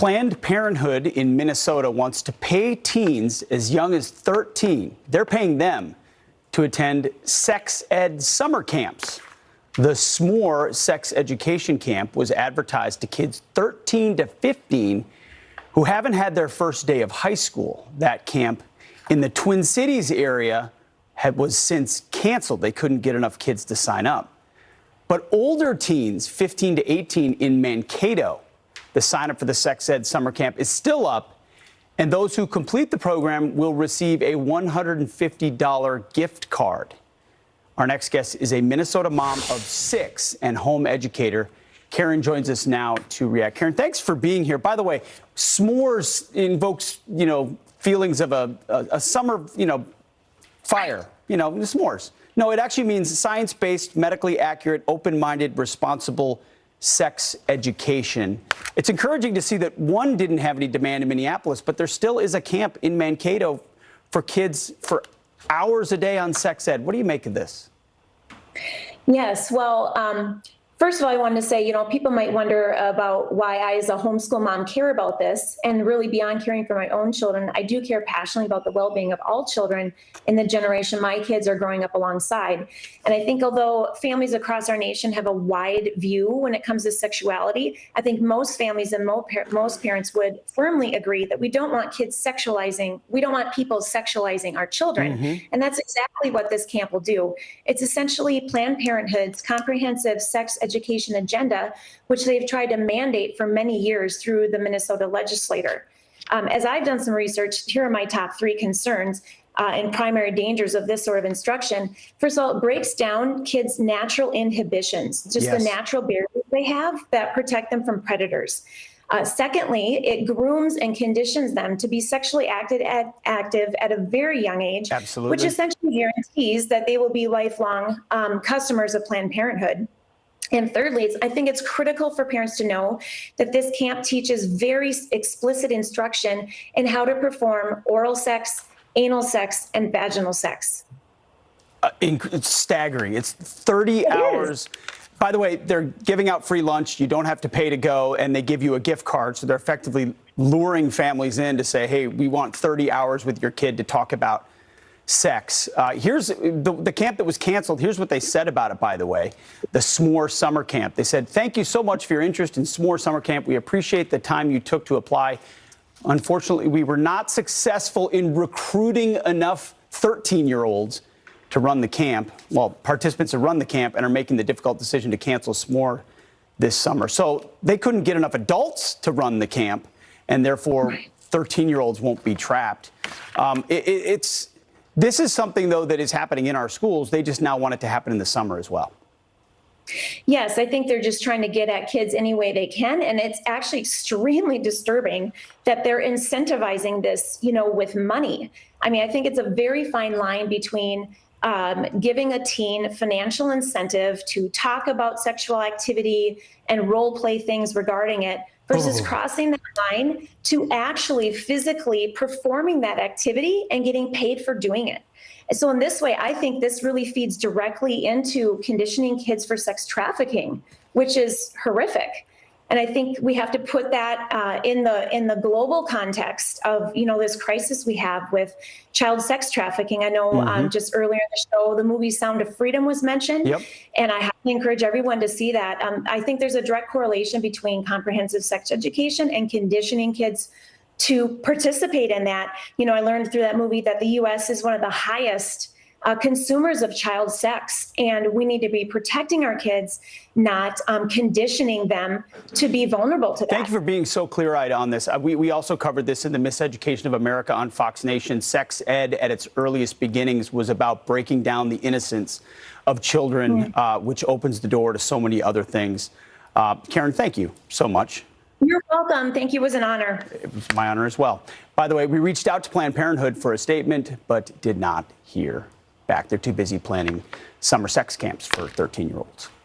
Planned Parenthood in Minnesota wants to pay teens as young as 13. They're paying them to attend sex ed summer camps. The S'more Sex Education Camp was advertised to kids 13 to 15 who haven't had their first day of high school. That camp in the Twin Cities area was since canceled. They couldn't get enough kids to sign up. But older teens, 15 to 18 in Mankato, the sign up for the sex ed summer camp is still up, and those who complete the program will receive a $150 gift card. Our next guest is a Minnesota mom of 6 and home educator. Karen joins us now to react. Karen, thanks for being here. By the way, s'mores invokes, feelings of a summer, fire, s'mores. No, it actually means science-based, medically accurate, open-minded, responsible sex education. It's encouraging to see that one didn't have any demand in Minneapolis, but there still is a camp in Mankato for kids for hours a day on sex ed. What do you make of this? Yes, well, first of all, I wanted to say, people might wonder about why I, as a homeschool mom, care about this. And really, beyond caring for my own children, I do care passionately about the well-being of all children in the generation my kids are growing up alongside. And I think although families across our nation have a wide view when it comes to sexuality, I think most families and most parents would firmly agree that we don't want kids sexualizing. We don't want people sexualizing our children. Mm-hmm. And that's exactly what this camp will do. It's essentially Planned Parenthood's comprehensive sex education agenda, which they've tried to mandate for many years through the Minnesota legislature. As I've done some research, here are my top 3 concerns and primary dangers of this sort of instruction. First of all, it breaks down kids' natural inhibitions, just the natural barriers they have that protect them from predators. Secondly, it grooms and conditions them to be sexually active at a very young age, which essentially guarantees that they will be lifelong customers of Planned Parenthood. And thirdly, I think it's critical for parents to know that this camp teaches very explicit instruction in how to perform oral sex, anal sex, and vaginal sex. It's staggering. It's 30 hours. By the way, they're giving out free lunch. You don't have to pay to go, and they give you a gift card. So they're effectively luring families in to say, hey, we want 30 hours with your kid to talk about sex. Here's the camp that was canceled. Here's what they said about it, by the way, the S'more Summer Camp. They said, thank you so much for your interest in S'more Summer Camp. We appreciate the time you took to apply. Unfortunately, we were not successful in recruiting enough 13-year-olds to run the camp. Well, participants to run the camp and are making the difficult decision to cancel S'more this summer. So they couldn't get enough adults to run the camp, and therefore 13-year-olds won't be trapped. This is something, though, that is happening in our schools. They just now want it to happen in the summer as well. Yes, I think they're just trying to get at kids any way they can. And it's actually extremely disturbing that they're incentivizing this, with money. I mean, I think it's a very fine line between giving a teen financial incentive to talk about sexual activity and role play things regarding it versus crossing that line to actually physically performing that activity and getting paid for doing it. And so in this way, I think this really feeds directly into conditioning kids for sex trafficking, which is horrific. And I think we have to put that in the global context of, this crisis we have with child sex trafficking. I know just earlier in the show, the movie Sound of Freedom was mentioned. Yep. And I highly encourage everyone to see that. I think there's a direct correlation between comprehensive sex education and conditioning kids to participate in that. I learned through that movie that the U.S. is one of the highest consumers of child sex, and we need to be protecting our kids, not conditioning them to be vulnerable to that. Thank you for being so clear-eyed on this. We also covered this in the Miseducation of America on Fox Nation. Sex ed at its earliest beginnings was about breaking down the innocence of children, which opens the door to so many other things. Karen, thank you so much. You're welcome. Thank you. It was an honor. It was my honor as well. By the way, we reached out to Planned Parenthood for a statement, but did not hear back. They're too busy planning summer sex camps for 13-year-olds.